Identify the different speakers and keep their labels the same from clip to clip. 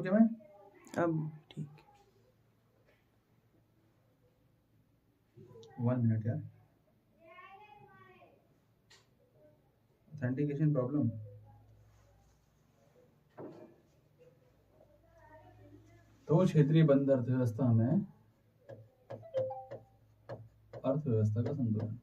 Speaker 1: क्या मैं?
Speaker 2: अब ठीक।
Speaker 1: 1 मिनट यार, ऑथेंटिकेशन प्रॉब्लम। तो क्षेत्रीय बंद अर्थव्यवस्था में अर्थव्यवस्था का संतुलन।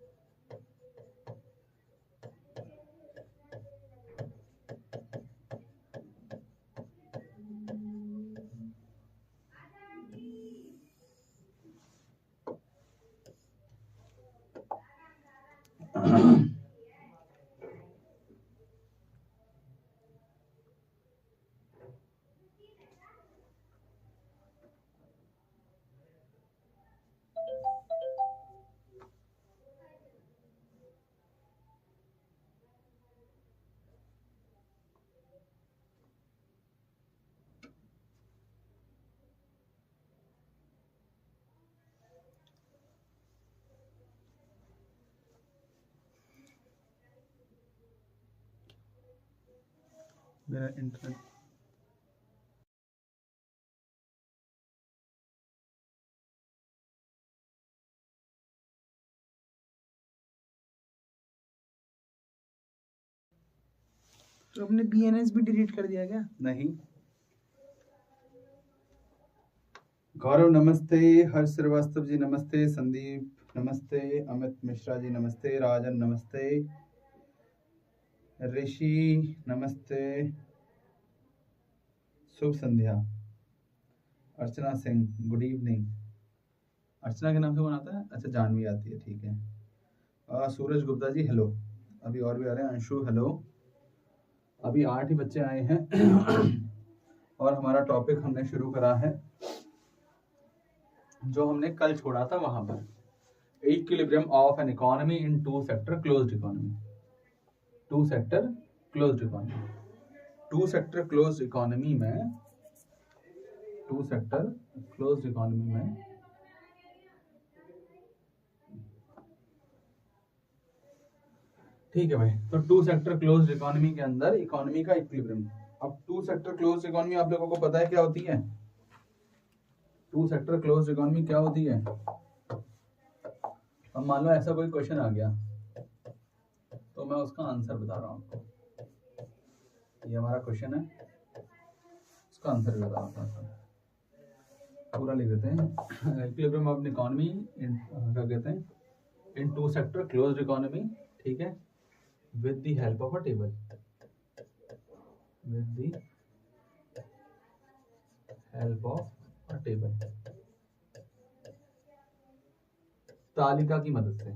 Speaker 1: मेरा इंटरनेट
Speaker 2: तो अपने BNS भी डिलीट कर दिया क्या?
Speaker 1: नहीं। गौरव नमस्ते, हर्ष श्रीवास्तव जी नमस्ते, संदीप नमस्ते, अमित मिश्रा जी नमस्ते, राजन नमस्ते, ऋषि नमस्ते, शुभ संध्या, अर्चना सिंह गुड इवनिंग। अर्चना के नाम से कौन आता है? अच्छा जानवी आती है, ठीक है। सूरज गुप्ता जी हेलो। अभी और भी आ रहे हैं, अंशु हेलो। अभी 8 ही बच्चे आए हैं और हमारा टॉपिक हमने शुरू करा है जो हमने कल छोड़ा था वहां पर, equilibrium of an economy in two sector closed economy. Two sector closed economy, two sector closed economy में, टू सेक्टर क्लोज्ड इकोनॉमी में ठीक है भाई। तो टू सेक्टर क्लोज्ड इकोनॉमी के अंदर इकोनॉमी का इक्विलिब्रियम। अब टू सेक्टर क्लोज्ड इकोनॉमी आप लोगों को पता है क्या होती है? टू सेक्टर क्लोज्ड इकोनॉमी क्या होती है? अब मान लो ऐसा कोई क्वेश्चन आ गया तो मैं उसका आंसर बता रहा हूं आपको। ये हमारा क्वेश्चन है, उसका आंसर भी बता रहा हूं। पूरा लिख देते हैं, इक्विलिब्रियम ऑफ इकोनॉमी क्या कहते हैं, इन टू सेक्टर क्लोज्ड इकोनॉमी, ठीक है, with the help of a table, with the help of a table, तालिका की मदद से।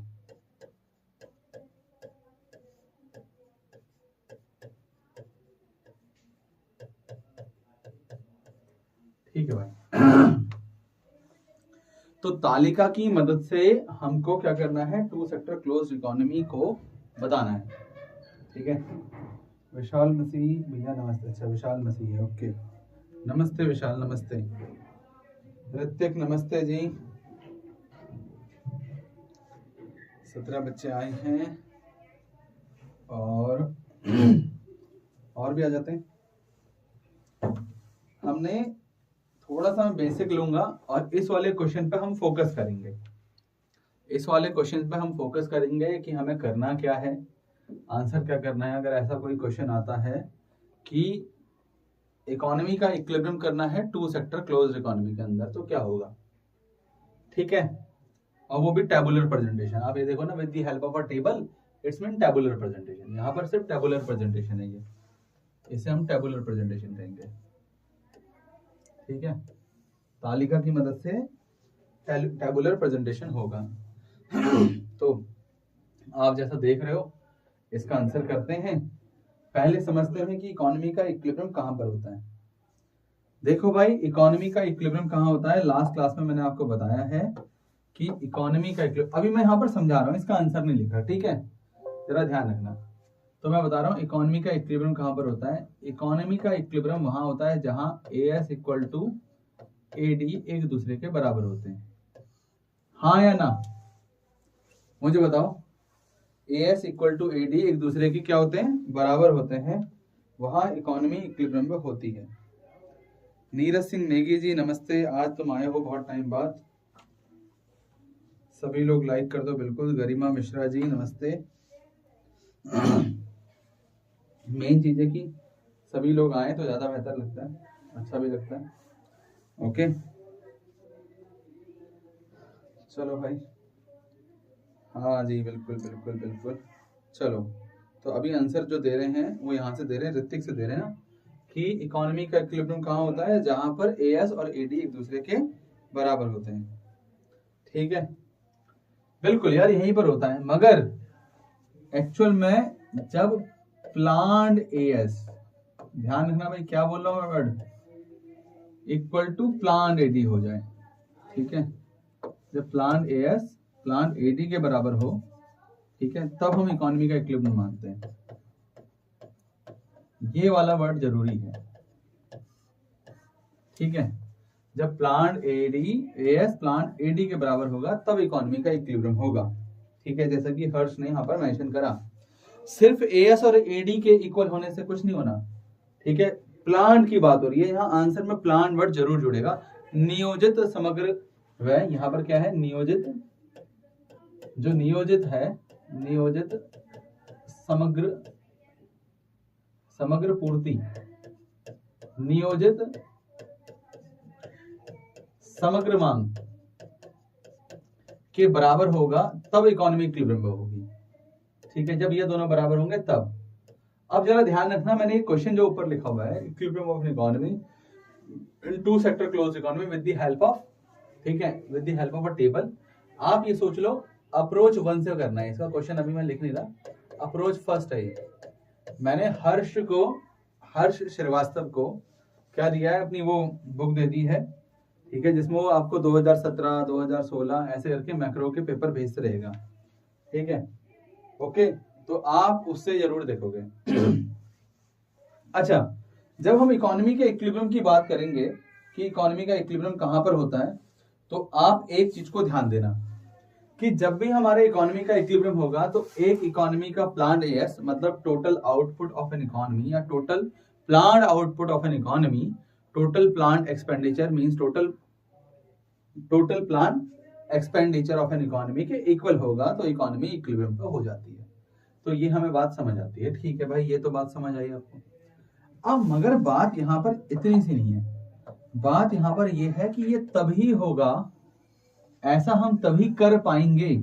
Speaker 1: ठीक है भाई। तो तालिका की मदद से हमको क्या करना है? टू सेक्टर क्लोज्ड इकोनॉमी को बताना है, ठीक है। विशाल मसीह भैया नमस्ते। अच्छा विशाल मसीह है, ओके, नमस्ते विशाल, नमस्ते ऋतिक, नमस्ते जी। 17 बच्चे आए हैं और भी आ जाते हैं। हमने थोड़ा सा बेसिक लूंगा और इस वाले क्वेश्चन पे हम फोकस करेंगे। इस वाले क्वेश्चन पे हम फोकस करेंगे कि हमें करना क्या है, आंसर क्या करना है। अगर ऐसा कोई क्वेश्चन आता है कि इकोनॉमी का इक्विलिब्रियम करना है टू सेक्टर क्लोज्ड इकोनॉमी के अंदर, तो क्या होगा, ठीक है। और वो भी टेबुलर प्रेजेंटेशन। आप ये देखो ना, with the help of a table, it's mean tabular presentation. यहाँ पर सिर्फ टेबुलर प्रेजेंटेशन है, ये इसे हम टेबुलर प्रेजेंटेशन कहेंगे, ठीक है। तालिका की मदद से टेबुलर प्रेजेंटेशन होगा। तो आप जैसा देख रहे हो, इसका आंसर करते हैं। पहले समझते हैं कि इकोनॉमी का इक्विलिब्रियम कहां पर होता है। देखो भाई, इकोनॉमी का इक्विलिब्रियम कहां होता है? लास्ट क्लास में मैंने आपको बताया है कि इकोनॉमी का इक्विलिब्रियम, अभी मैं यहाँ पर समझा रहा हूँ, इसका आंसर नहीं लिखा, ठीक है, जरा ध्यान रखना। तो मैं बता रहा हूँ इकोनॉमी का इक्विलिब्रियम कहां पर होता है। इकोनॉमी का इक्विलिब्रियम वहां होता है जहां AS इक्वल टू AD एक दूसरे के बराबर होते हैं। हाँ या ना, मुझे बताओ। AS इक्वल टू AD एक दूसरे के क्या होते हैं? बराबर होते हैं। वहां इकोनॉमी इक्विलिब्रियम में होती है। नीरज सिंह नेगी जी नमस्ते, आज तुम आए हो बहुत टाइम बाद। सभी लोग लाइक कर दो बिल्कुल। गरिमा मिश्रा जी नमस्ते। मेन चीज है कि सभी लोग आए तो ज्यादा बेहतर लगता है, अच्छा भी लगता है। ओके चलो भाई, हाँ जी बिल्कुल बिल्कुल बिल्कुल। चलो तो अभी आंसर जो दे रहे हैं वो यहाँ से दे रहे हैं, ऋतिक से दे रहे हैं ना, कि इकोनॉमी का इक्विलिब्रियम कहाँ होता है, जहां पर एएस और एडी एक दूसरे के बराबर होते हैं। ठीक है बिल्कुल यार, यहीं पर होता है, मगर एक्चुअल में जब प्लान्ड एएस, ध्यान रखना भाई क्या बोल रहा हूं मैं word, equal to planned AD हो जाए, ठीक है, जब प्लान्ड एएस प्लान्ड एडी के बराबर हो, ठीक है, तब हम इकोनॉमी का इक्विलिब्रियम मानते हैं। ये वाला वर्ड जरूरी है, ठीक है, जब planned AD AS planned AD के बराबर होगा तब इकोनॉमी का इक्विलिब्रियम होगा। ठीक है, जैसा कि हर्ष ने यहाँ पर मेंशन करा, सिर्फ एएस और एडी के इक्वल होने से कुछ नहीं होना। ठीक है, प्लांट की बात हो रही है, यहाँ आंसर में प्लांट वर्ड जरूर जुड़ेगा। नियोजित समग्र व्यय, यहाँ पर क्या है, नियोजित, जो नियोजित है, नियोजित समग्र पूर्ति, नियोजित समग्र मांग के बराबर होगा तब इकोनॉमी इक्विलिब्रियम होगी। ठीक है, जब ये दोनों बराबर होंगे तब। अब जरा ध्यान रखना, मैंने एक क्वेश्चन जो ऊपर लिखा हुआ है, equilibrium of economy in two sector closed economy with the help of, ठीक है, with the help of a table. आप ये सोच लो अप्रोच 1 से करना है, इसका क्वेश्चन अभी मैं लिख नहीं रहा, अप्रोच फर्स्ट है ये। मैंने हर्ष श्रीवास्तव को क्या दिया है, अपनी वो बुक दे दी है, ठीक है, जिसमें वो आपको 2017 2016 ऐसे करके मैक्रो के पेपर भेजते रहेगा। ठीक है, ओके, तो आप उससे जरूर देखोगे। अच्छा, जब हम इकोनॉमी के इक्विलिब्रियम की बात करेंगे कि इकोनॉमी का इक्विलिब्रियम कहां पर होता है, तो आप एक चीज को ध्यान देना कि जब भी हमारे इकोनॉमी का इक्विलिब्रियम होगा तो एक इकोनॉमी का प्लान्ड एएस मतलब total output of an economy, या total planned output of an economy, total planned expenditure means total plan expenditure of an economy के इक्वल होगा, तो इकोनॉमी इक्विलिब्रियम पे हो जाती है। तो ये हमें बात समझ आती है। ठीक है भाई, ये तो बात समझ आई आपको। अब मगर बात यहाँ पर इतनी सी नहीं है, बात यहाँ पर ये है कि ये तभी होगा, ऐसा हम तभी कर पाएंगे,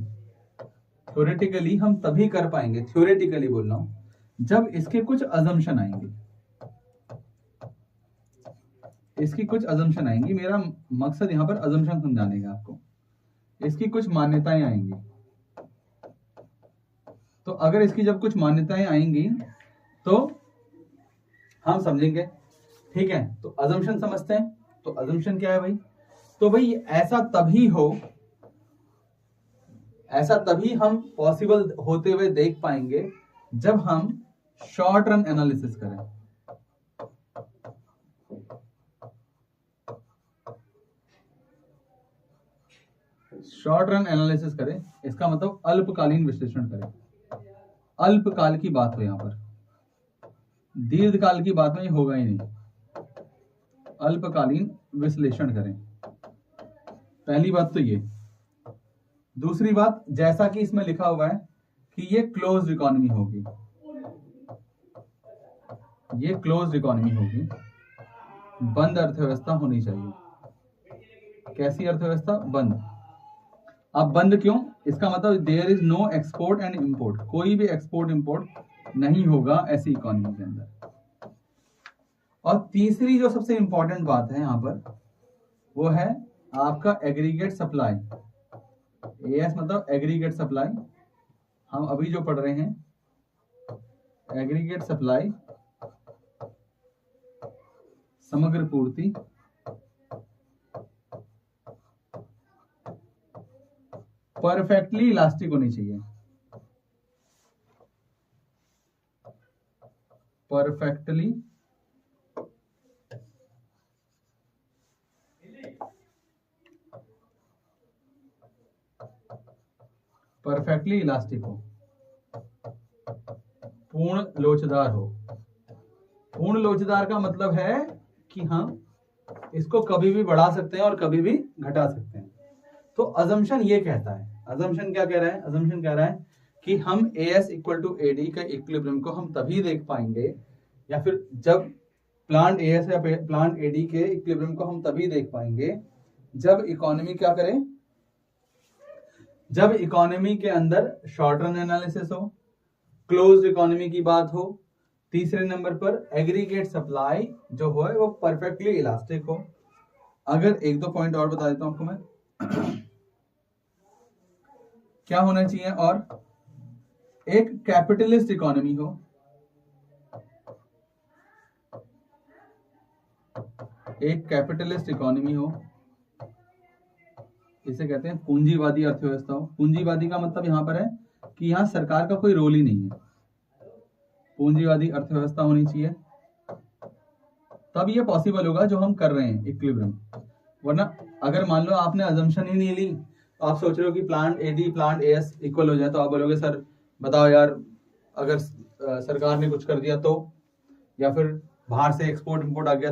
Speaker 1: थ्योरेटिकली हम तभी कर पाएंगे, थ्योरेटिकली बोल रहा हूं, जब इसके कुछ अजम्पशन आएंगे, इसकी कुछ अजम्पशन आएंगी। मेरा मकसद यहाँ पर अजम्पशन समझाने का आपको, इसकी कुछ मान्यताएं आएंगी। तो अगर इसकी जब कुछ मान्यताएं आएंगी तो हम समझेंगे। ठीक है, तो अजम्पशन समझते हैं। तो अजम्पशन क्या है भाई, तो भाई ऐसा तभी हम पॉसिबल होते हुए देख पाएंगे जब हम शॉर्ट रन एनालिसिस करें। शॉर्ट रन एनालिसिस करें, इसका मतलब अल्पकालीन विश्लेषण करें। अल्पकाल की बात हो, यहां पर दीर्घकाल की बात में ये होगा ही नहीं। अल्पकालीन विश्लेषण करें, पहली बात तो ये। दूसरी बात, जैसा कि इसमें लिखा हुआ है कि ये क्लोज्ड इकोनॉमी होगी, ये क्लोज्ड इकोनॉमी होगी, बंद अर्थव्यवस्था होनी चाहिए। कैसी अर्थव्यवस्था, बंद। अब बंद क्यों, इसका मतलब there is no export and import, कोई भी एक्सपोर्ट इंपोर्ट नहीं होगा ऐसी इकोनॉमी के अंदर। और तीसरी जो सबसे इंपॉर्टेंट बात है यहां पर, वो है आपका एग्रीगेट सप्लाई। एएस मतलब एग्रीगेट सप्लाई, हम अभी जो पढ़ रहे हैं एग्रीगेट सप्लाई, समग्र पूर्ति, परफेक्टली इलास्टिक होनी चाहिए, परफेक्टली इलास्टिक हो, पूर्ण लोचदार हो। पूर्ण लोचदार का मतलब है कि हम इसको कभी भी बढ़ा सकते हैं और कभी भी घटा सकते हैं। तो अजम्पशन ये कहता है, अजम्पशन क्या कह रहा है, अजम्पशन कह रहा है कि हम AS इक्वल टू AD का इक्विलिब्रियम को हम तभी देख पाएंगे, या फिर जब प्लांट AS या प्लांट AD के इक्विलिब्रियम को हम तभी देख पाएंगे जब इकोनॉमी क्या करे, जब इकोनॉमी के अंदर शॉर्ट रन एनालिसिस हो, क्लोज्ड इकोनॉमी की बात हो, तीसरे नंबर पर एग्रीगेट सप्लाई जो हो वो परफेक्टली इलास्टिक हो। अगर एक दो पॉइंट और बता देता हूं आपको मैं क्या होना चाहिए, और एक कैपिटलिस्ट इकोनॉमी हो, एक कैपिटलिस्ट इकोनॉमी हो, इसे कहते हैं पूंजीवादी अर्थव्यवस्था हो। पूंजीवादी का मतलब यहां पर है कि यहां सरकार का कोई रोल ही नहीं है, पूंजीवादी अर्थव्यवस्था होनी चाहिए, तब ये पॉसिबल होगा जो हम कर रहे हैं इक्विलिब्रियम। वरना अगर मान लो आपने अजम्पशन ही नहीं ली, तो आप सोच रहे हो कि plant AD plant AS equal हो जाए, तो आप बोलोगे सर बताओ यार, अगर सरकार ने कुछ कर दिया तो, या फिर बाहर से एक्सपोर्ट इंपोर्ट आ गया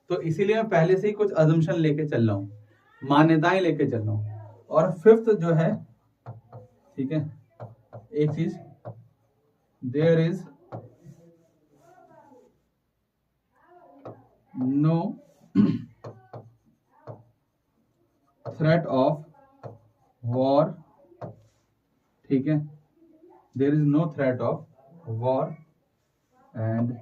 Speaker 1: तो इसीलिए मैं पहले से ही कुछ अजम्पशन लेके चल रहा हूँ, मान्यताएं लेके चल रहा हूँ। और फिफ्थ जो है, ठीक है, एक चीज, there is no threat of war, ठीक है, there is no threat of war and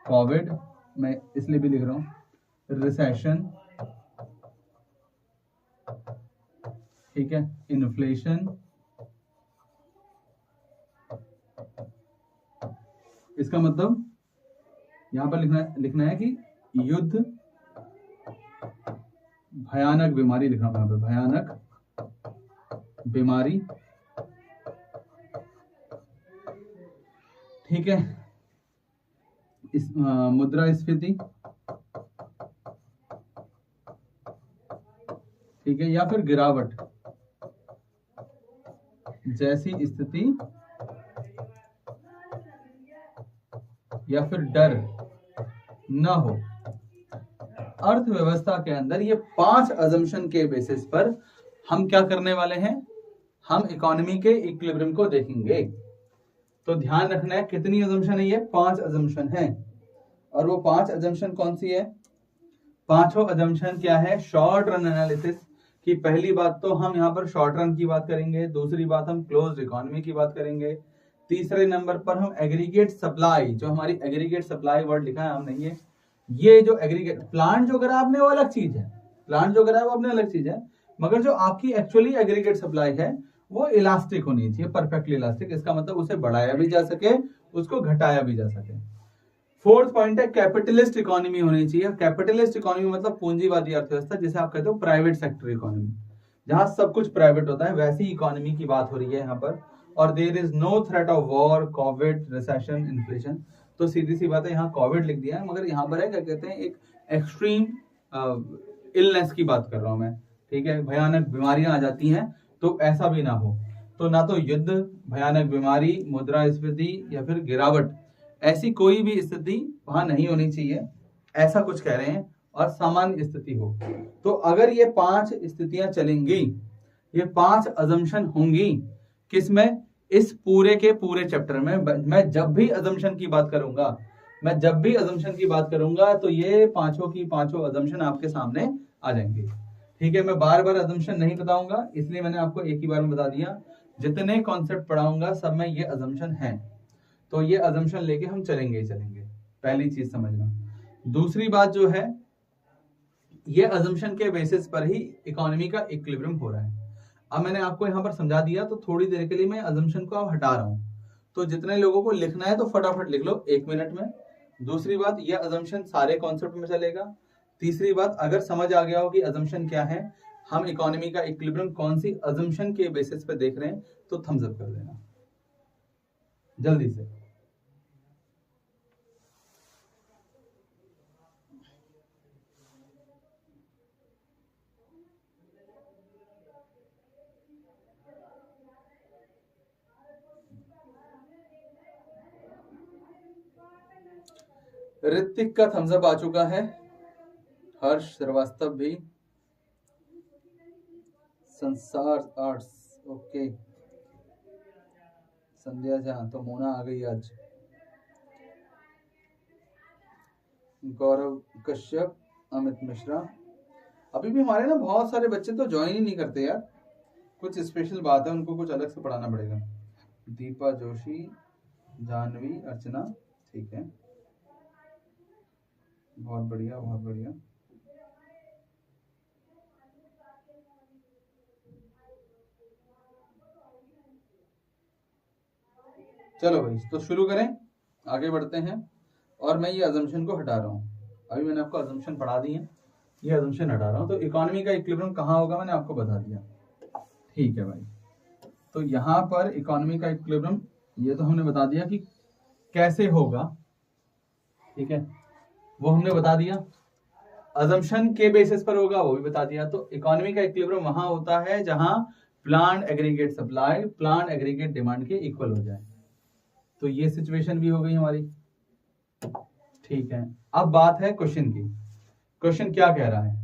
Speaker 1: covid, मैं इसलिए भी लिख रहा हूं रिसेशन, ठीक है, इन्फ्लेशन, इसका मतलब यहां पर लिखना है कि युद्ध, भयानक बीमारी लिखना है, भयानक बीमारी, ठीक है, इस मुद्रास्फीति, ठीक है, या फिर गिरावट जैसी स्थिति, या फिर डर न हो। अर्थव्यवस्था के अंदर ये 5 अजम्पशन के बेसिस पर हम क्या करने वाले हैं, हम इकोनॉमी के इक्विलिब्रियम को देखेंगे। तो ध्यान रखना है कितनी अजम्पशन है, ये 5 अजम्पशन है। और वो 5 अजम्पशन कौन सी है, पांचों अजम्पशन क्या है, शॉर्ट रन एनालिसिस की। पहली बात तो हम यहाँ पर शॉर्ट रन की बात करेंगे, दूसरी बात हम क्लोज्ड इकोनॉमी की बात करेंगे, तीसरे नंबर पर हम एग्रीगेट सप्लाई, जो हमारी एग्रीगेट सप्लाई वर्ड लिखा है हमने, ये जो एग्रीगेट प्लांट जो करा आपने वो अलग चीज है, प्लांट जो करा है वो अपने अलग चीज है, मगर जो आपकी एक्चुअली एग्रीगेट सप्लाई है वो इलास्टिक होनी चाहिए, परफेक्टली इलास्टिक। इसका मतलब उसे बढ़ाया भी जा सके, उसको घटाया भी जा सके। फोर्थ पॉइंट है कैपिटलिस्ट इकोनॉमी होनी चाहिए। कैपिटलिस्ट इकोनॉमी मतलब पूंजीवादी अर्थव्यवस्था, जिसे आप कहते हो प्राइवेट सेक्टर इकोनॉमी, जहां सब कुछ प्राइवेट होता है, वैसी इकोनॉमी की बात हो रही है यहाँ पर। और there is no threat of war, covid, recession, inflation. तो सीधी सी बात है, यहाँ कोविड लिख दिया है, मगर यहाँ पर है क्या कहते हैं, एक एक्सट्रीम इलनेस की बात कर रहा हूं मैं, ठीक है, भयानक बीमारियां आ जाती हैं, तो ऐसा भी ना हो। तो ना तो युद्ध, भयानक बीमारी, मुद्रास्फीति या फिर गिरावट, ऐसी कोई भी स्थिति वहां नहीं होनी चाहिए, ऐसा कुछ कह रहे हैं, और सामान्य स्थिति हो। तो अगर ये 5 स्थितियां चलेंगी, ये 5 अजम्पशन होंगी, किसमें, इस पूरे के पूरे चैप्टर में। मैं जब भी अजम्पशन की बात करूंगा, मैं जब भी अजम्पशन की बात करूंगा, तो ये पांचों की पांचों अजम्पशन आपके सामने आ जाएंगे, ठीक है। मैं बार बार अजम्पशन नहीं बताऊंगा, इसलिए मैंने आपको एक ही बार में बता दिया। जितने कॉन्सेप्ट पढ़ाऊंगा सब में ये अजम्पशन है, तो ये अजम्पशन लेके हम चलेंगे ही चलेंगे, पहली चीज समझना। दूसरी बात जो है, ये अजम्पशन के बेसिस पर ही इकोनॉमी का इक्विलिब्रियम हो रहा है। अब मैंने आपको यहाँ पर समझा दिया, तो थोड़ी देर के लिए मैं अजम्पशन को अब हटा रहा हूँ, तो जितने लोगों को लिखना है तो फटाफट लिख लो 1 मिनट में। दूसरी बात, ये अजम्पशन सारे कॉन्सेप्ट में चलेगा। तीसरी बात, अगर समझ आ गया हो कि अजम्पशन क्या है, हम इकोनॉमी का इक्विलिब्रियम कौन सी अजम्पशन के बेसिस पे देख रहे हैं, तो थम्स अप कर देना जल्दी से। ऋतिक का थम्स अप आ चुका है, हर्ष श्रीवास्तव भी संसार आर्ट्स, ओके। संध्या झा, तो मोना आ गई आज। गौरव कश्यप, अमित मिश्रा। अभी भी हमारे ना बहुत सारे बच्चे तो ज्वाइन ही नहीं करते यार, कुछ स्पेशल बात है, उनको कुछ अलग से पढ़ाना पड़ेगा। दीपा जोशी, जानवी, अर्चना, ठीक है, बहुत बढ़िया बहुत बढ़िया। चलो भाई, तो शुरू करें, आगे बढ़ते हैं। और मैं ये अजम्पशन को हटा रहा हूँ, अभी मैंने आपको अजम्पशन पढ़ा दी है, ये अजम्पशन हटा रहा हूँ। तो इकोनॉमी का इक्विलिब्रियम कहाँ होगा मैंने आपको बता दिया, ठीक है भाई। तो यहाँ पर इकोनॉमी का इक्विलिब्रियम ये तो हमने बता दिया कि कैसे होगा, ठीक है, वो हमने बता दिया। अजम्पशन के बेसिस पर होगा वो भी बता दिया। तो इकोनॉमी का इक्विलिब्रियम वहां होता है जहां plant aggregate supply plant aggregate demand के इक्वल हो जाए। तो ये सिचुएशन भी हो गई हमारी, ठीक है। अब बात है क्वेश्चन की, क्वेश्चन क्या कह रहा है?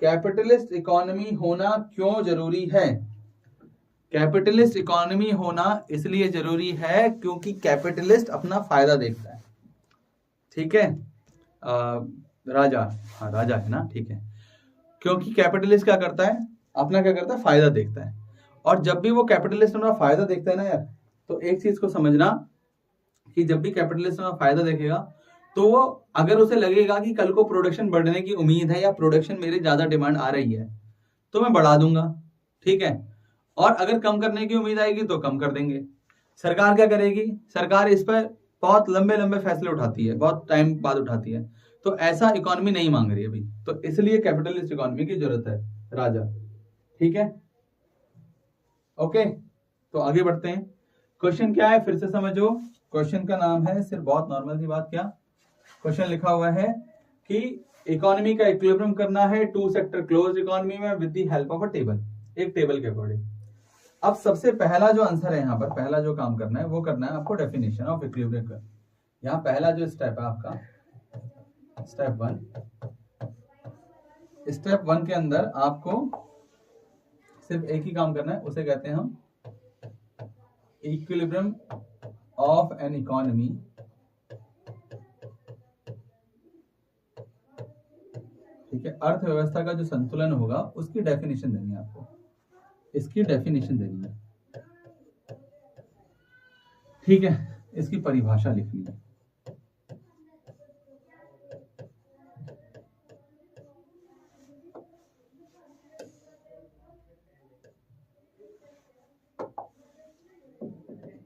Speaker 1: कैपिटलिस्ट इकोनॉमी होना क्यों जरूरी है? कैपिटलिस्ट इकोनॉमी होना इसलिए जरूरी है क्योंकि कैपिटलिस्ट अपना फायदा देखता है, ठीक है। राजा, हाँ राजा है ना, ठीक है। क्योंकि कैपिटलिस्ट क्या करता है, अपना क्या करता है, फायदा देखता है। और जब भी वो कैपिटलिस्ट अपना फायदा देखता है ना यार, तो एक चीज को समझना कि जब भी कैपिटलिस्ट अपना फायदा देखेगा तो वो अगर उसे लगेगा कि कल को प्रोडक्शन बढ़ने की उम्मीद है या प्रोडक्शन मेरी ज्यादा डिमांड आ रही है तो मैं बढ़ा दूंगा, ठीक है। और अगर कम करने की उम्मीद आएगी तो कम कर देंगे। सरकार क्या करेगी, सरकार इस पर बहुत लंबे लंबे फैसले उठाती है, बहुत टाइम बाद उठाती है। तो ऐसा इकोनॉमी नहीं मांग रही अभी, तो इसलिए कैपिटलिस्ट इकोनॉमी की जरूरत है राजा, ठीक है, ओके। तो आगे बढ़ते हैं। क्वेश्चन क्या है फिर से समझो, क्वेश्चन का नाम है, सिर्फ बहुत नॉर्मल सी बात, क्या क्वेश्चन लिखा हुआ है कि इकोनॉमी का इक्विलिब्रियम करना है टू सेक्टर क्लोज इकोनॉमी में with the help of a table, एक टेबल के अकॉर्डिंग। अब सबसे पहला जो आंसर है यहाँ पर, पहला जो काम करना है वो करना है आपको डेफिनेशन ऑफ इक्विलिब्रियम का। यहाँ पहला जो स्टेप है आपका, स्टेप 1, स्टेप 1 के अंदर आपको सिर्फ एक ही काम करना है, उसे कहते हैं हम इक्विलिब्रियम ऑफ एन इकोनॉमी, ठीक है। अर्थव्यवस्था का जो संतुलन होगा उसकी डेफिनेशन देनी है आपको, इसकी डेफिनेशन देनी है, ठीक है, इसकी परिभाषा लिखनी है।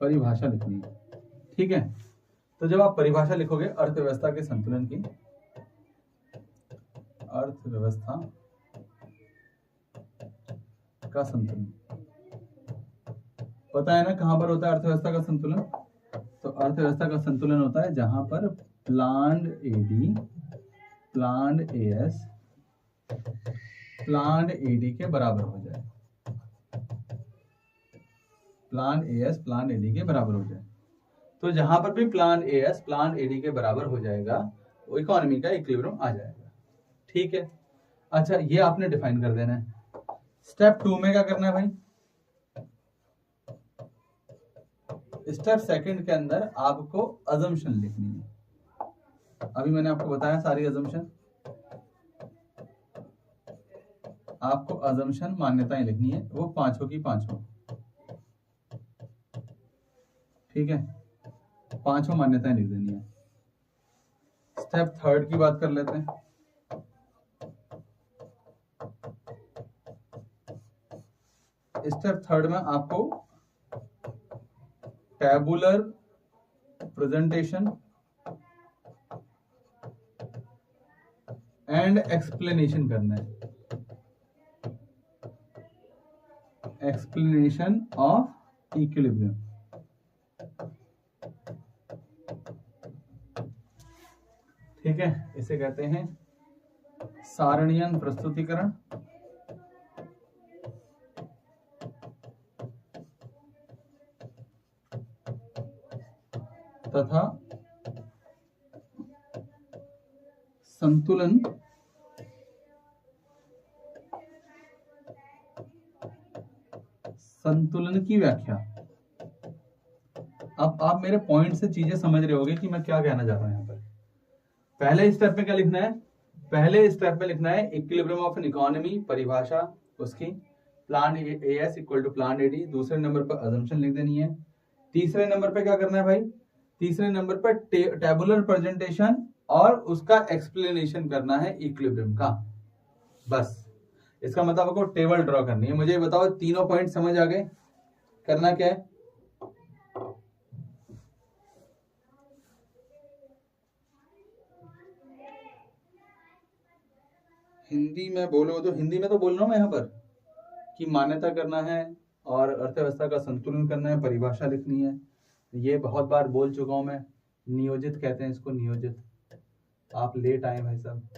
Speaker 1: परिभाषा लिखनी है, ठीक है। तो जब आप परिभाषा लिखोगे अर्थव्यवस्था के संतुलन की, अर्थव्यवस्था का संतुलन, पता है ना कहां पर होता है अर्थव्यवस्था का संतुलन? तो अर्थव्यवस्था का संतुलन होता है जहां पर planned AD, planned AS, planned AD के बराबर हो जाए, प्लान एएस प्लान एडी के बराबर हो जाए। तो जहां पर भी प्लान एएस प्लान एडी के बराबर हो जाएगा वो इकोनॉमी का इक्विलिब्रियम आ जाएगा, ठीक है। अच्छा, ये आपने डिफाइन कर देना है। स्टेप 2 में क्या करना है भाई, स्टेप 2 के अंदर आपको अजम्पशन लिखनी है। अभी मैंने आपको बताया सारी अजम्पशन, आपको अजम्पशन मान्यताएं लिखनी है, वो पांचों की पांचों, ठीक है, पांचों मान्यताएं लिख देनी है। स्टेप 3 की बात कर लेते हैं। स्टेप 3 में आपको टेबुलर प्रेजेंटेशन एंड एक्सप्लेनेशन करना है, एक्सप्लेनेशन ऑफ इक्विलिब्रियम, ठीक है। इसे कहते हैं सारणीयन प्रस्तुतिकरण, तथा संतुलन की व्याख्या। अब आप मेरे पॉइंट से चीजें समझ रहे होगे कि मैं क्या कहना चाह रहा हूं यहाँ पर। पहले स्टेप में क्या लिखना है? पहले स्टेप में लिखना है इक्विलिब्रियम ऑफ एन इकोनॉमी, परिभाषा उसकी, plan AS equal to plan AD. दूसरे नंबर पर अजम्पशन लिख देनी है। तीसरे नंबर पे क्या करना है भाई? तीसरे नंबर पर टेबुलर प्रेजेंटेशन और उसका एक्सप्लेनेशन करना है इक्विलिब्रियम का। बस इसका मतलब आपको टेबल ड्रॉ करनी है। मुझे बताओ तीनों पॉइंट समझ आ गए? करना क्या है? हिंदी में बोलो तो हिंदी में तो बोल रहा हूं मैं यहाँ पर कि मान्यता करना है और अर्थव्यवस्था का संतुलन करना है, परिभाषा लिखनी है। ये बहुत बार बोल चुका हूं मैं। नियोजित कहते हैं इसको, नियोजित। आप लेट आए भाई साहब।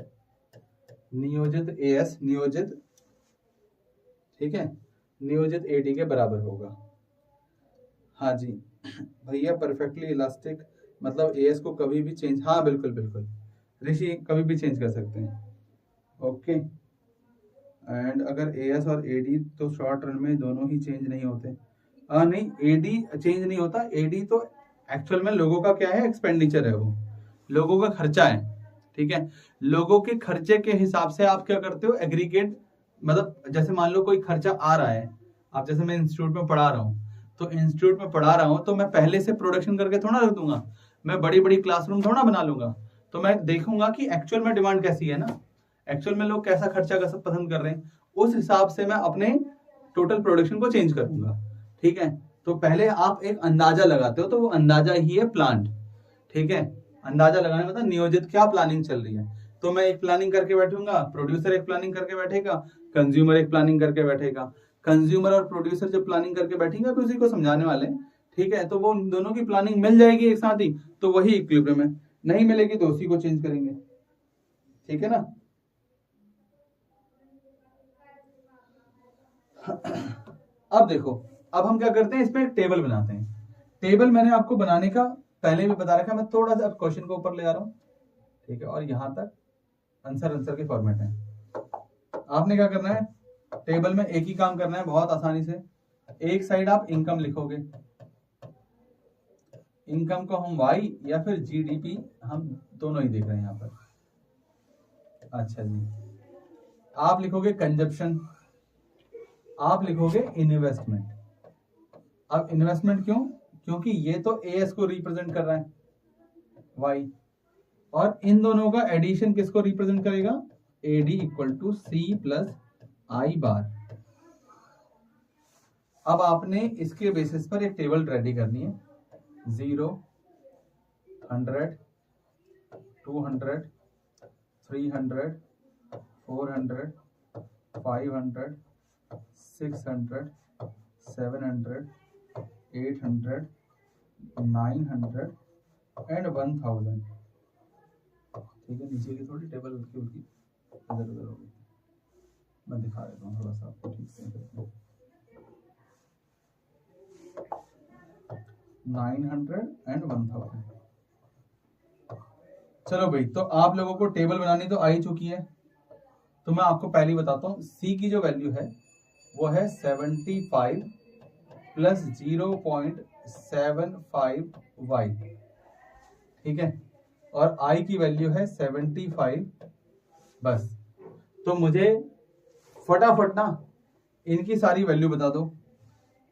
Speaker 1: नियोजित एएस, नियोजित, ठीक है, नियोजित एडी के बराबर होगा। हाँ जी भैया, परफेक्टली इलास्टिक मतलब एएस को कभी भी चेंज, हाँ बिल्कुल बिल्कुल ऋषि, कभी भी चेंज कर सकते हैं। ओके, एंड अगर एएस और एडी तो शॉर्ट रन में दोनों ही चेंज नहीं होते। नहीं, एडी चेंज नहीं होता। एडी तो एक्चुअल में लोगों का क्या है? एक्सपेंडिचर है, वो लोगों का खर्चा है। ठीक है, लोगों के खर्चे के हिसाब से आप क्या करते हो? एग्रीगेट, मतलब जैसे मान लो कोई खर्चा आ रहा है, आप जैसे मैं इंस्टीट्यूट में पढ़ा रहा हूँ, तो इंस्टीट्यूट में पढ़ा रहा हूँ तो मैं पहले से प्रोडक्शन करके थोड़ा रख दूंगा। मैं बड़ी बड़ी क्लासरूम थोड़ा बना लूंगा। तो मैं देखूंगा कि एक्चुअल में डिमांड कैसी है ना, एक्चुअल में लोग कैसा खर्चा कर पसंद कर रहे हैं, उस हिसाब से मैं अपने टोटल प्रोडक्शन को चेंज करूंगा। ठीक है, तो पहले आप एक अंदाजा लगाते हो, तो वो अंदाजा ही है प्लान। ठीक है, अंदाजा लगाने मतलब नियोजित क्या प्लानिंग चल रही है। तो मैं एक प्लानिंग करके बैठूंगा, प्रोड्यूसर एक प्लानिंग करके बैठेगा, कंज्यूमर एक प्लानिंग करके बैठेगा। कंज्यूमर और प्रोड्यूसर जब प्लानिंग करके बैठेंगे तो उसी को समझाने वाले। ठीक है, तो वो दोनों की प्लानिंग मिल जाएगी एक साथ ही, तो वही इक्विलिब्रियम है। नहीं मिलेगी तो उसी को चेंज करेंगे। ठीक है ना? अब देखो, अब हम क्या करते हैं, इसमें एक टेबल बनाते हैं। टेबल मैंने आपको बनाने का पहले भी बता रखा है। मैं थोड़ा सा क्वेश्चन को ऊपर ले आ रहा हूं। ठीक है, और यहां तक आंसर के फॉर्मेट है। आपने क्या करना है? टेबल में एक ही काम करना है, बहुत आसानी से। एक साइड आप इनकम लिखोगे, इनकम को हम वाई या फिर जीडीपी, हम दोनों ही देख रहे हैं यहां पर। अच्छा जी, आप लिखोगे कंजप्शन, आप लिखोगे इन्वेस्टमेंट। अब इन्वेस्टमेंट क्यों? क्योंकि ये तो एएस को रिप्रेजेंट कर रहा है, वाई, और इन दोनों का एडिशन किसको रिप्रेजेंट करेगा? AD equal to C plus I bar. अब आपने इसके बेसिस पर एक टेबल रेडी करनी है। 0, 100, 200, 300, 400, 500, 600, 700, 800, 900 एंड 1000। ठीक है, नीचे की थोड़ी टेबल उल्टी इधर उधर हो गई, मैं दिखा देता हूँ थोड़ा सा आपको ठीक से। 900 एंड 1000। चलो भाई, तो आप लोगों को टेबल बनानी तो आ ही चुकी है। तो मैं आपको पहले बताता हूँ, सी की जो वैल्यू है वो है 75 प्लस 0.75 वाई। ठीक है, और आई की वैल्यू है 75। बस, तो मुझे फटाफट ना इनकी सारी वैल्यू बता दो,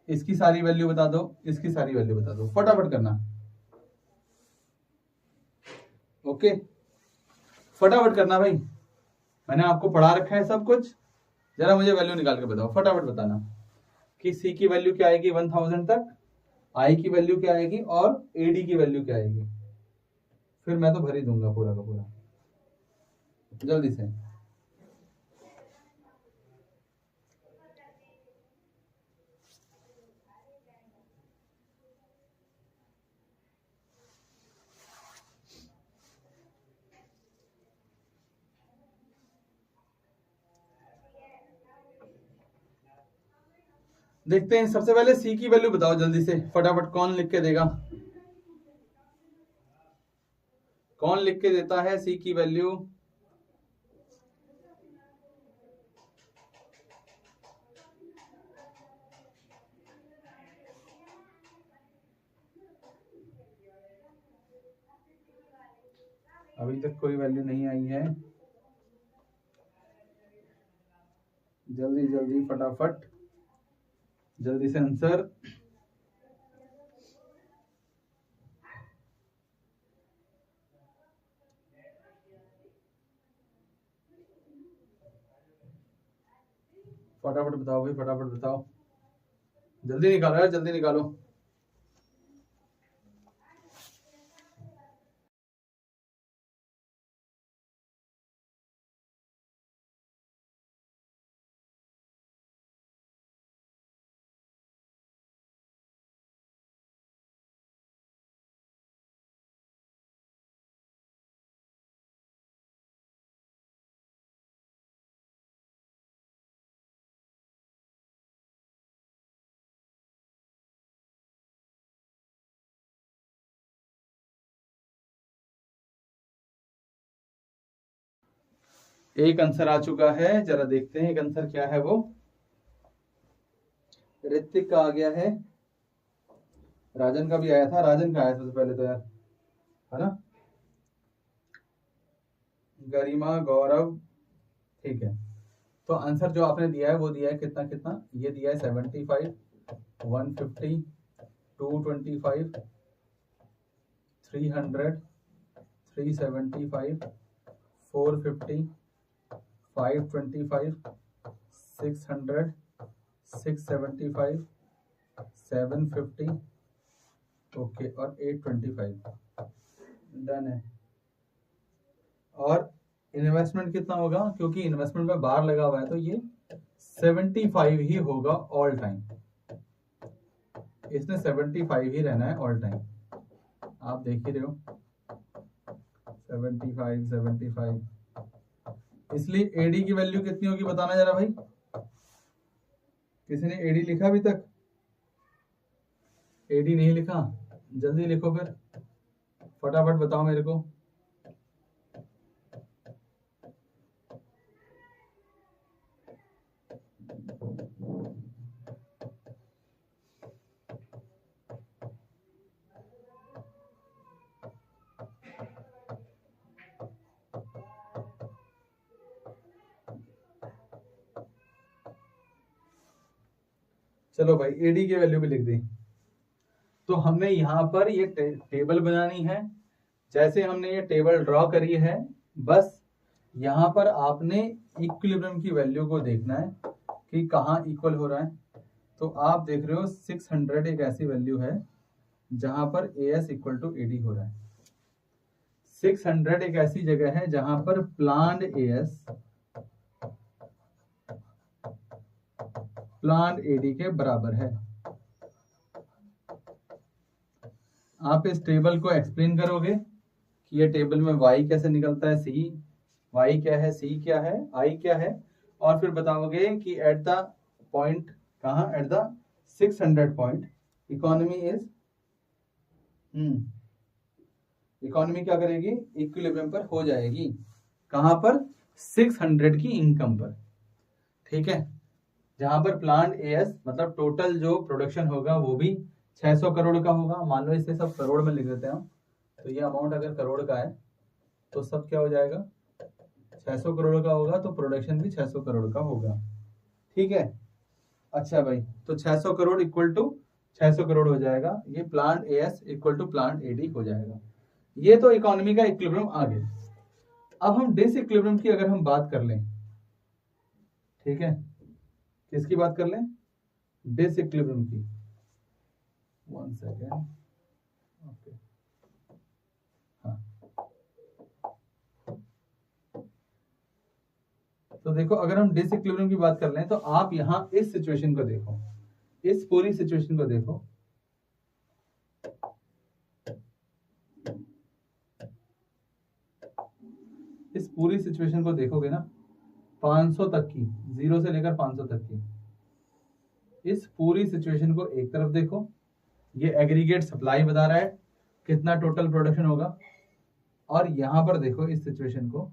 Speaker 1: इसकी सारी वैल्यू बता दो, इसकी सारी वैल्यू बता दो, फटाफट करना। ओके, फटाफट करना भाई, मैंने आपको पढ़ा रखा है सब कुछ। जरा मुझे वैल्यू निकाल के बताओ, फटाफट बताना कि सी की वैल्यू क्या आएगी 1000 तक, आई की वैल्यू क्या आएगी और एडी की वैल्यू क्या आएगी। फिर मैं तो भर ही दूंगा पूरा का पूरा, जल्दी से। देखते हैं, सबसे पहले सी की वैल्यू बताओ जल्दी से, फटाफट। कौन लिख के देगा? कौन लिख के देता है सी की वैल्यू? अभी तक कोई वैल्यू नहीं आई है, जल्दी जल्दी फटाफट, जल्दी से आंसर। फटाफट बताओ भाई, फटाफट बताओ, जल्दी निकालो यार, जल्दी निकालो। एक आंसर आ चुका है, जरा देखते हैं एक आंसर क्या है वो। ऋतिक का आ गया है, राजन का भी आया था, राजन का आया सबसे पहले तो यार, है ना। गरिमा, गौरव, ठीक है। तो आंसर जो आपने दिया है वो दिया है कितना कितना, ये दिया है 75, 150, 225, 300, 375, 450, 525, 600, 675, 750, ओके, और 825, डन है। और इन्वेस्टमेंट कितना होगा, क्योंकि इन्वेस्टमेंट में बार लगा हुआ है तो ये 75 ही होगा ऑल टाइम, इसने 75 ही रहना है ऑल टाइम। आप देख ही रहे हो 75, 75, इसलिए एडी की वैल्यू कितनी होगी बताना जरा भाई। किसी ने एडी लिखा अभी तक? एडी नहीं लिखा, जल्दी लिखो फिर, फटाफट बताओ मेरे को। चलो भाई, एडी की वैल्यू भी लिख दी। तो हमने यहाँ पर ये टेबल बनानी है, जैसे हमने ये टेबल ड्रॉ करी है, बस यहाँ पर आपने इक्विलिब्रियम की वैल्यू को देखना है कि कहाँ इक्वल हो रहा है। तो आप देख रहे हो 600 एक ऐसी वैल्यू है जहां पर AS इक्वल टू AD हो रहा है। 600 एक ऐसी जगह है जहां पर प्लान्ड AS प्लान्ड AD के बराबर है। आप इस टेबल को एक्सप्लेन करोगे कि ये टेबल में y कैसे निकलता है, c y क्या है, c क्या है, i क्या है, और फिर बताओगे कि एट द पॉइंट, कहाँ, at the 600 point economy is, economy क्या करेगी, इक्विलिब्रियम पर हो जाएगी, कहां पर, 600 की इनकम पर, ठीक है। जहां पर प्लांट एएस मतलब टोटल जो प्रोडक्शन होगा वो भी 600 करोड़ का होगा। मान लो इसे सब करोड़ में लिख देते हैं हम, तो ये अमाउंट अगर करोड़ का है तो सब क्या हो जाएगा, 600 करोड़ का होगा, तो प्रोडक्शन भी 600 करोड़ का होगा, ठीक है। अच्छा भाई, तो 600 करोड़ इक्वल टू 600 करोड़ हो जाएगा, ये planned AS equal to planned AD हो जाएगा। ये तो इकोनॉमी का इक्विलिब्रियम आ गया। अब हम डिसइक्विलिब्रियम की अगर हम बात कर लें, ठीक है, किसकी बात कर लें, डिसइक्विलिब्रियम की। 1 सेकेंड, ओके, हाँ। तो देखो, अगर हम डिसइक्विलिब्रियम की बात कर लें तो आप यहां इस सिचुएशन को देखो, इस पूरी सिचुएशन को देखो। इस पूरी सिचुएशन को देखोगे ना, 500 तक की, 0 से लेकर 500 तक की, इस पूरी सिचुएशन को एक तरफ देखो, ये एग्रीगेट सप्लाई बता रहा है कितना टोटल प्रोडक्शन होगा, और यहां पर देखो इस सिचुएशन को,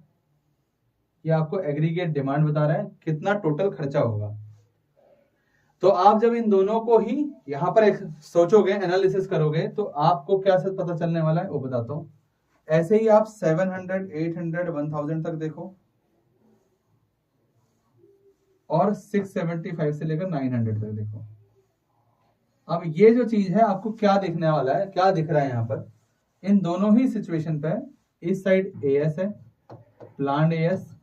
Speaker 1: ये आपको एग्रीगेट डिमांड बता रहा है कितना टोटल खर्चा होगा। तो आप जब इन दोनों को ही यहां पर एक सोचोगे, एनालिसिस करोगे, तो आपको क्या से पता चलने वाला है वो बताता हूं। ऐसे ही आप 700, 800, 1000 तक देखो, और 675 से लेकर 900 तक देखो। अब ये जो चीज है आपको क्या दिखने वाला है, क्या दिख रहा है यहाँ पर, इन दोनों ही सिचुएशन पे इस साइड एएस है, प्लांट एएस,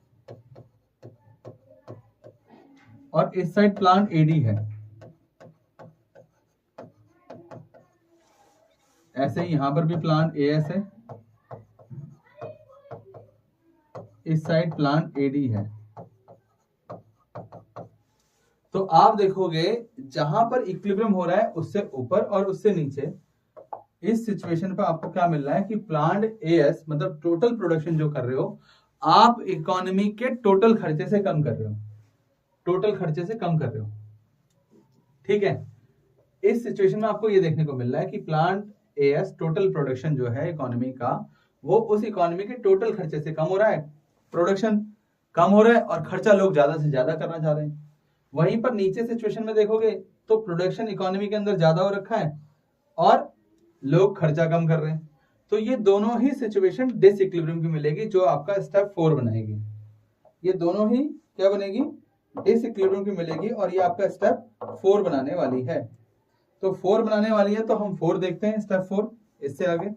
Speaker 1: और इस साइड प्लांट एडी है। ऐसे ही यहां पर भी प्लांट एएस है, इस साइड प्लांट एडी है। तो आप देखोगे जहां पर इक्विलिब्रियम हो रहा है उससे ऊपर और उससे नीचे, इस सिचुएशन पर आपको क्या मिल रहा है कि प्लांट एएस मतलब टोटल प्रोडक्शन जो कर रहे हो आप इकोनॉमी के टोटल खर्चे से कम कर रहे हो, टोटल खर्चे से कम कर रहे हो। ठीक है, इस सिचुएशन में आपको ये देखने को मिल रहा है कि प्लांट एएस टोटल प्रोडक्शन जो है इकोनॉमी का, वो उस इकोनॉमी के टोटल खर्चे से कम हो रहा है, प्रोडक्शन कम हो रहा है और खर्चा लोग ज्यादा से ज्यादा करना चाह रहे हैं। वहीं पर नीचे सिचुएशन में देखोगे तो प्रोडक्शन इकोनॉमी के अंदर ज्यादा हो रखा है और लोग खर्चा कम कर रहे हैं। तो ये दोनों ही सिचुएशन डिसइक्विलिब्रियम की मिलेगी, जो आपका स्टेप 4 बनाएगी। ये दोनों ही क्या बनेगी, डिसइक्विलिब्रियम की मिलेगी, और ये आपका स्टेप 4 बनाने वाली है। तो 4 बनाने वाली है, तो हम 4 देखते हैं, स्टेप 4 इससे आगे।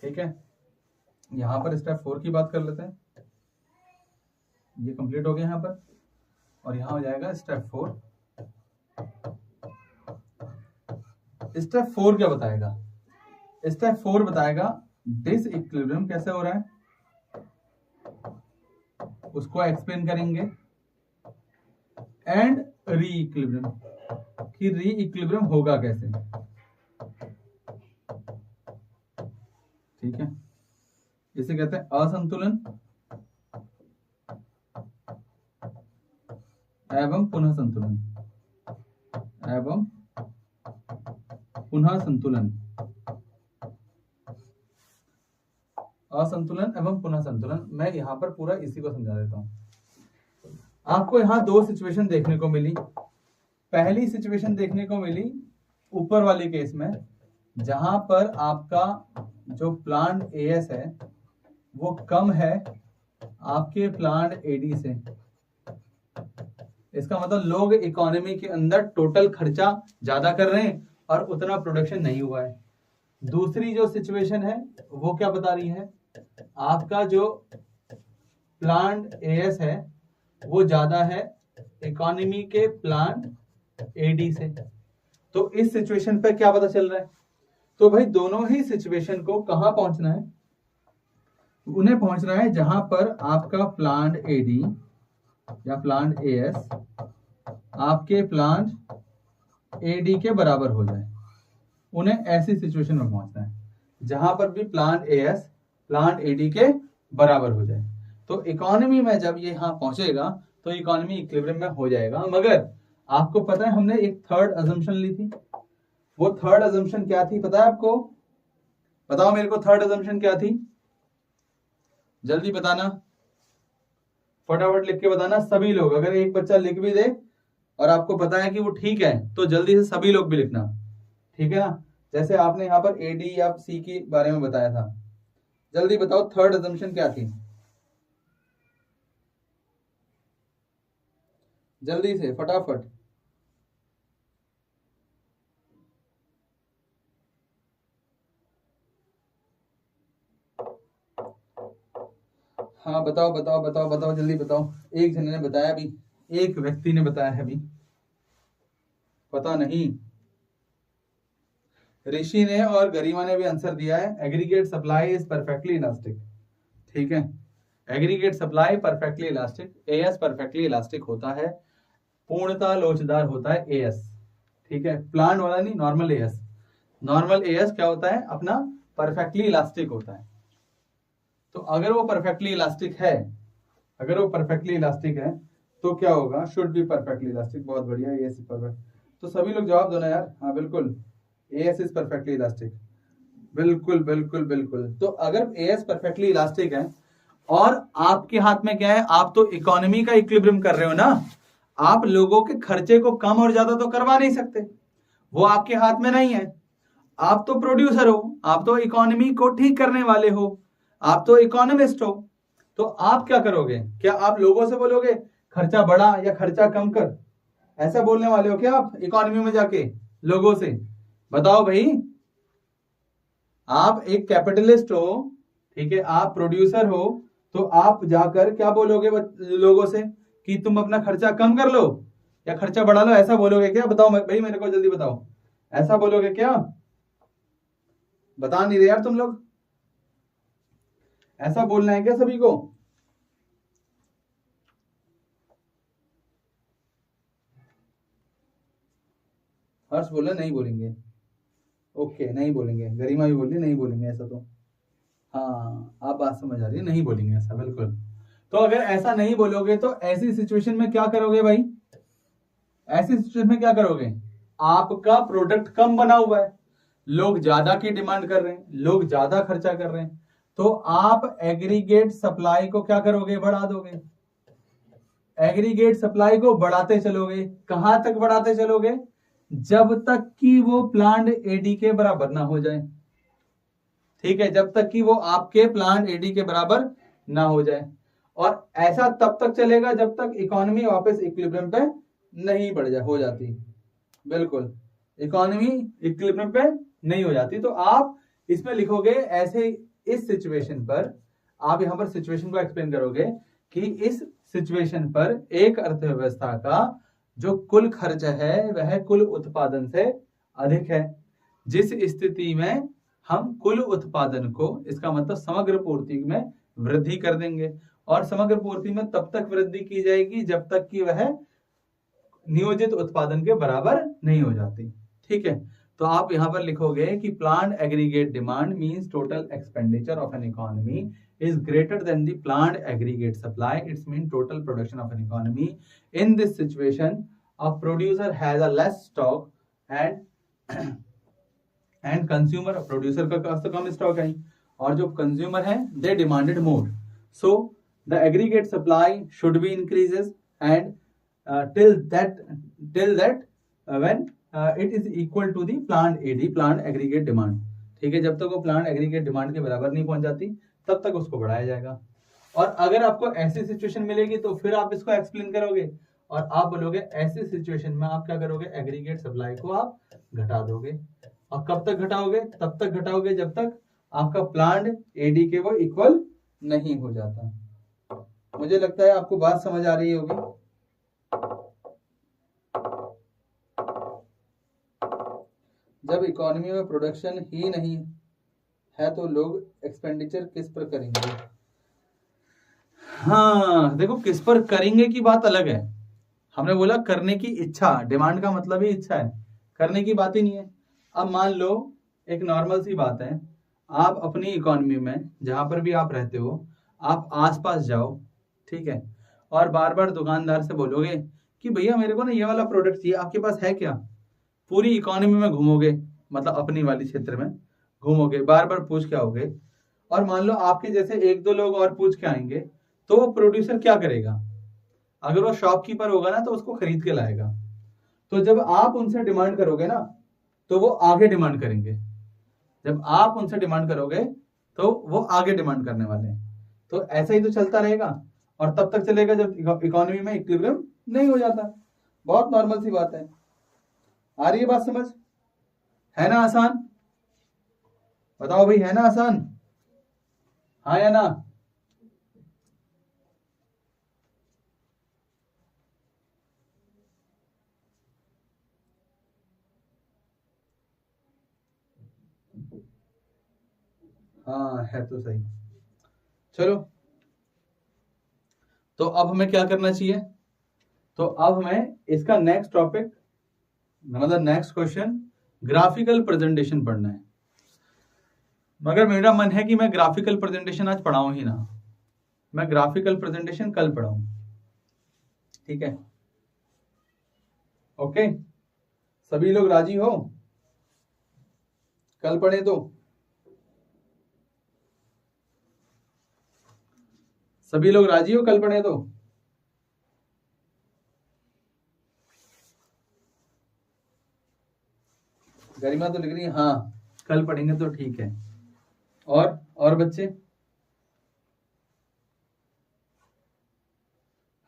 Speaker 1: ठीक है, यहां पर स्टेप 4 की बात कर लेते हैं। ये कंप्लीट हो गया यहां पर, और यहां हो जाएगा स्टेप 4। स्टेप 4 क्या बताएगा, स्टेप 4 बताएगा डिसइक्विलिब्रियम कैसे हो रहा है, उसको एक्सप्लेन करेंगे, एंड रीइक्विलिब्रियम कि रीइक्विलिब्रियम होगा कैसे। ठीक है, इसे कहते हैं असंतुलन एवं पुनः संतुलन, एवं पुनः संतुलन, असंतुलन एवं पुनः संतुलन। मैं यहां पर पूरा इसी को समझा देता हूं। आपको यहां 2 सिचुएशन देखने को मिली। पहली सिचुएशन देखने को मिली ऊपर वाले केस में, जहां पर आपका जो प्लांट एएस है वो कम है आपके प्लांट एडी से। इसका मतलब लोग इकोनॉमी के अंदर टोटल खर्चा ज्यादा कर रहे हैं और उतना प्रोडक्शन नहीं हुआ है। दूसरी जो सिचुएशन है वो क्या बता रही है, आपका जो प्लांट एएस है वो ज्यादा है इकोनॉमी के प्लांट एडी से। तो इस सिचुएशन पे क्या पता चल रहा है, तो भाई दोनों ही सिचुएशन को कहां पहुंचना है, उन्हें पहुंचना है जहां पर आपका प्लांट एडी या प्लांट एएस आपके प्लांट एडी के बराबर हो जाए। उन्हें ऐसी सिचुएशन में पहुंचना है जहां पर भी प्लांट एएस प्लांट एडी के बराबर हो जाए। तो इकोनॉमी में जब ये यहां पहुंचेगा तो इकोनॉमी इक्विलिब्रियम में हो जाएगा। मगर आपको पता है हमने एक थर्ड अजम्पशन ली थी, वो थर्ड अजम्पशन क्या थी पता है आपको, बताओ मेरे को थर्ड अजम्पशन क्या थी, जल्दी बताना, फटाफट लिख के बताना सभी लोग। अगर एक बच्चा लिख भी दे और आपको पता है कि वो ठीक है तो जल्दी से सभी लोग भी लिखना, ठीक है ना। जैसे आपने यहाँ पर एडी या सी के बारे में बताया था, जल्दी बताओ थर्ड अजम्पशन क्या थी, जल्दी से फटाफट। हाँ बताओ बताओ बताओ बताओ जल्दी बताओ। एक जने ने बताया अभी, एक व्यक्ति ने बताया है अभी, पता नहीं। ऋषि ने और गरिमा ने भी आंसर दिया है, aggregate supply is perfectly elastic. ठीक है, aggregate supply perfectly elastic, as perfectly elastic होता है, पूर्णतः लोचदार होता है एएस। ठीक है, प्लांट वाला नहीं, नॉर्मल एएस। नॉर्मल एएस क्या होता है अपना, परफेक्टली इलास्टिक होता है। तो अगर वो परफेक्टली इलास्टिक है, अगर वो परफेक्टली इलास्टिक है तो क्या होगा, शुड बी परफेक्टली इलास्टिक। बहुत बढ़िया, एएस परफेक्ट। तो सभी लोग जवाब दो ना यार। हाँ बिल्कुल, एएस इज परफेक्टली इलास्टिक। बिल्कुल बिल्कुल बिल्कुल। तो अगर एएस परफेक्टली इलास्टिक है और आपके हाथ में क्या है, आप तो इकोनॉमी का इक्विलिब्रियम कर रहे हो ना, आप लोगों के खर्चे को कम और ज्यादा तो करवा नहीं सकते, वो आपके हाथ में नहीं है। आप तो प्रोड्यूसर हो, आप तो इकोनॉमी को ठीक करने वाले हो, आप तो इकोनॉमिस्ट हो। तो आप क्या करोगे? क्या आप लोगों से बोलोगे खर्चा बढ़ा या खर्चा कम कर? ऐसा बोलने वाले हो क्या आप इकोनॉमी में जाके लोगों से? बताओ भाई। आप एक कैपिटलिस्ट हो, ठीक है, आप प्रोड्यूसर हो, तो आप जाकर क्या बोलोगे लोगों से कि तुम अपना खर्चा कम कर लो या खर्चा बढ़ा लो? ऐसा बोलोगे क्या? बताओ भाई, मेरे को जल्दी बताओ, ऐसा बोलोगे क्या? बता नहीं रहे यार तुम लोग। ऐसा बोलना है क्या सभी को? हर्ष बोला नहीं बोलेंगे। ओके, नहीं बोलेंगे। गरिमा भी बोली नहीं बोलेंगे ऐसा तो। हाँ, आप बात समझ आ रही है, नहीं बोलेंगे ऐसा, बिल्कुल। तो अगर ऐसा नहीं बोलोगे तो ऐसी सिचुएशन में क्या करोगे भाई? ऐसी सिचुएशन में क्या करोगे? आपका प्रोडक्ट कम बना हुआ है, लोग ज्यादा की डिमांड कर रहे हैं, लोग ज्यादा खर्चा कर रहे हैं, तो आप एग्रीगेट सप्लाई को क्या करोगे? बढ़ा दोगे। एग्रीगेट सप्लाई को बढ़ाते चलोगे। कहां तक बढ़ाते चलोगे? जब तक कि वो प्लांट एडी के बराबर ना हो जाए। ठीक है, जब तक कि वो आपके प्लांट एडी के बराबर ना हो जाए। और ऐसा तब तक चलेगा जब तक इकोनॉमी वापस इक्विलिब्रियम पे नहीं बढ़ जा हो जाती। बिल्कुल, इकोनॉमी इक्विलिब्रियम पे नहीं हो जाती। तो आप इसमें लिखोगे ऐसे, इस सिचुएशन पर आप यहां पर सिचुएशन को एक्सप्लेन करोगे कि इस सिचुएशन पर एक अर्थव्यवस्था का जो कुल खर्च है वह कुल उत्पादन से अधिक है। जिस स्थिति में हम कुल उत्पादन को, इसका मतलब समग्र पूर्ति में वृद्धि कर देंगे, और समग्र पूर्ति में तब तक वृद्धि की जाएगी जब तक कि वह नियोजित उत्पादन के बराबर नहीं हो जाती। ठीक है, तो आप यहां पर लिखोगे कि plant aggregate demand means total expenditure of an economy is greater than the plant aggregate supply. It's mean total production of an economy. In this situation, a producer has a less stock and and consumer, producer का पास तो कम stock है और जो consumer है they demanded more. So the aggregate supply should be increases and till that when it is equal to the plant AD, plant aggregate demand. ठीक है, जब तक वो प्लांट एग्रीगेट डिमांड के बराबर नहीं पहुंच जाती तब तक उसको बढ़ाया जाएगा। और अगर आपको ऐसी सिचुएशन मिलेगी तो फिर आप इसको एक्सप्लेन करोगे और आप बोलोगे ऐसी सिचुएशन में आप क्या करोगे? एग्रीगेट सप्लाई को आप घटा दोगे। और कब तक घटाओगे? तब तक घटाओगे जब तक आपका प्लांट एडी के वो इक्वल नहीं हो जाता। मुझे लगता है आपको बात समझ आ रही होगी। जब इकोनॉमी में प्रोडक्शन ही नहीं है तो लोग एक्सपेंडिचर किस पर करेंगे? हाँ देखो, किस पर करेंगे की बात अलग है। हमने बोला करने की इच्छा, डिमांड का मतलब ही इच्छा है, करने की बात ही नहीं है। अब मान लो एक नॉर्मल सी बात है, आप अपनी इकोनॉमी में जहां पर भी आप रहते हो, आप आसपास जाओ, ठीक है, और बार बार दुकानदार से बोलोगे कि भैया मेरे को ना ये वाला प्रोडक्ट चाहिए, आपके पास है क्या? पूरी इकोनॉमी में घूमोगे, मतलब अपनी वाली क्षेत्र में घूमोगे, बार बार पूछ के आओगे, और मान लो आपके जैसे एक दो लोग और पूछ के आएंगे, तो वो प्रोड्यूसर क्या करेगा? अगर वो शॉपकीपर होगा ना तो उसको खरीद के लाएगा। तो जब आप उनसे डिमांड करोगे ना तो वो आगे डिमांड करेंगे। जब आप उनसे डिमांड करोगे तो वो आगे डिमांड करने वाले हैं। तो ऐसा ही तो चलता रहेगा और तब तक चलेगा जब इकोनॉमी में इक्विलिब्रियम नहीं हो जाता। बहुत नॉर्मल सी बात है। आ रही है बात समझ? है ना आसान? बताओ भाई, है ना आसान? हाँ या ना? हाँ है तो सही। चलो, तो अब हमें क्या करना चाहिए? तो अब हमें इसका नेक्स्ट टॉपिक, मतलब नेक्स्ट क्वेश्चन, ग्राफिकल प्रेजेंटेशन पढ़ना है। मगर मेरा मन है कि मैं ग्राफिकल प्रेजेंटेशन आज पढ़ाऊं ही ना, मैं ग्राफिकल प्रेजेंटेशन कल पढ़ाऊं। ठीक है, ओके, सभी लोग राजी हो? कल पढ़े तो सभी लोग राजी हो कल पढ़े तो? गरिमा तो लिख रही है हाँ कल पढ़ेंगे तो ठीक है। और बच्चे?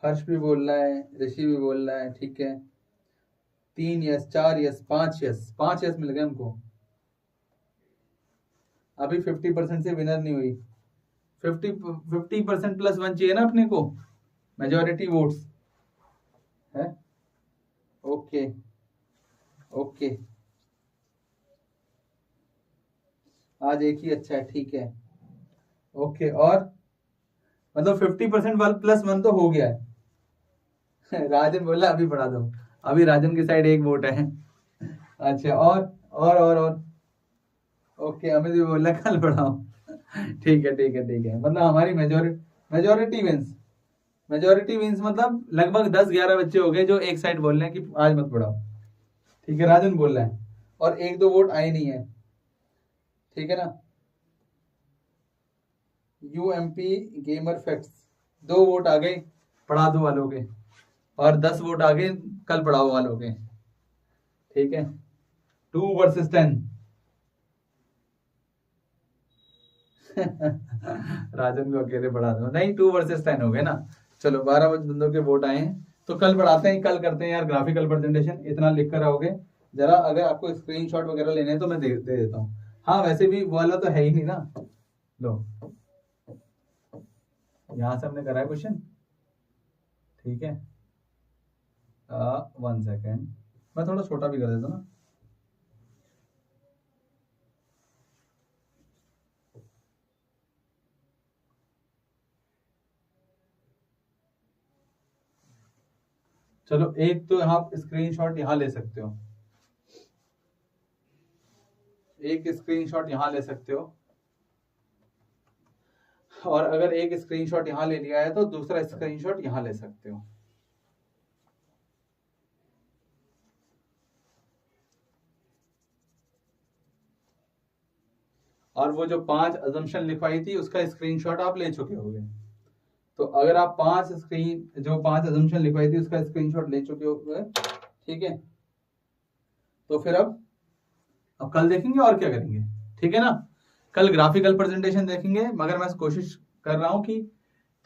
Speaker 1: हर्ष भी बोल रहा है, ऋषि भी बोल रहा है, ठीक है। 3 यस, 4 यस, 5 यस, 5 यस मिल गए हमको। अभी 50% से विनर नहीं हुई। 50% प्लस 1 चाहिए ना अपने को, मेजॉरिटी वोट्स है। ओके ओके, आज एक ही अच्छा है, ठीक है। ओके, और मतलब 50% वाला प्लस 1 तो हो गया है। राजन बोला अभी पढ़ा दो, अभी राजन की साइड एक वोट है। अच्छा, और ओके, अमित भी बोला कल पढ़ाओ। ठीक है ठीक है ठीक है, मतलब हमारी मेजोरिटी विंस मतलब लगभग 10-11 बच्चे हो गए जो एक साइड बोल रहे हैं कि आज मत पढ़ाओ। ठीक है, राजन बोल रहा है, और 1-2 वोट आए नहीं है, ठीक है ना। यूएमपी गेमर फैक्ट्स 2 वोट आ गए पढ़ा दो वालों के, और 10 वोट आ गए कल पढ़ाओ वालों के, ठीक है। 2 वर्सेस 10। राजन को अकेले पढ़ा दो, नहीं 2 वर्सेस 10 हो गए ना। चलो 12 बंदों के वोट आए हैं, तो कल पढ़ाते हैं, कल करते हैं यार ग्राफिकल प्रेजेंटेशन। इतना लिख कर आओगे जरा, अगर आपको स्क्रीनशॉट वगैरह लेने हैं तो मैं दे देता हूँ। हाँ वैसे भी वो वाला तो है ही नहीं ना। लो यहां से हमने करा है क्वेश्चन, ठीक है। 1 सेकेंड, मैं थोड़ा छोटा भी कर देता ना। चलो एक तो आप स्क्रीनशॉट यहां ले सकते हो, एक स्क्रीनशॉट यहां ले सकते हो, और अगर एक स्क्रीनशॉट यहां ले लिया है तो दूसरा स्क्रीनशॉट यहां ले सकते हो। और वो जो 5 अजम्पशन लिखवाई थी उसका स्क्रीनशॉट आप ले चुके होगे। तो अगर आप 5 अजम्पशन लिखवाई थी उसका स्क्रीनशॉट ले चुके होगे, ठीक है। तो फिर अब कल देखेंगे और क्या करेंगे, ठीक है ना। कल ग्राफिकल प्रेजेंटेशन देखेंगे, मगर मैं कोशिश कर रहा हूं कि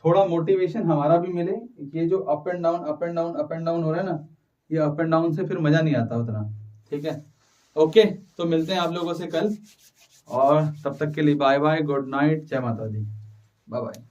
Speaker 1: थोड़ा मोटिवेशन हमारा भी मिले। ये जो अप एंड डाउन हो रहा है ना, ये अप एंड डाउन से फिर मजा नहीं आता उतना, ठीक है। ओके, तो मिलते हैं आप लोगों से कल, और तब तक के लिए बाय बाय, गुड नाइट, जय माता दी, बाय बाय।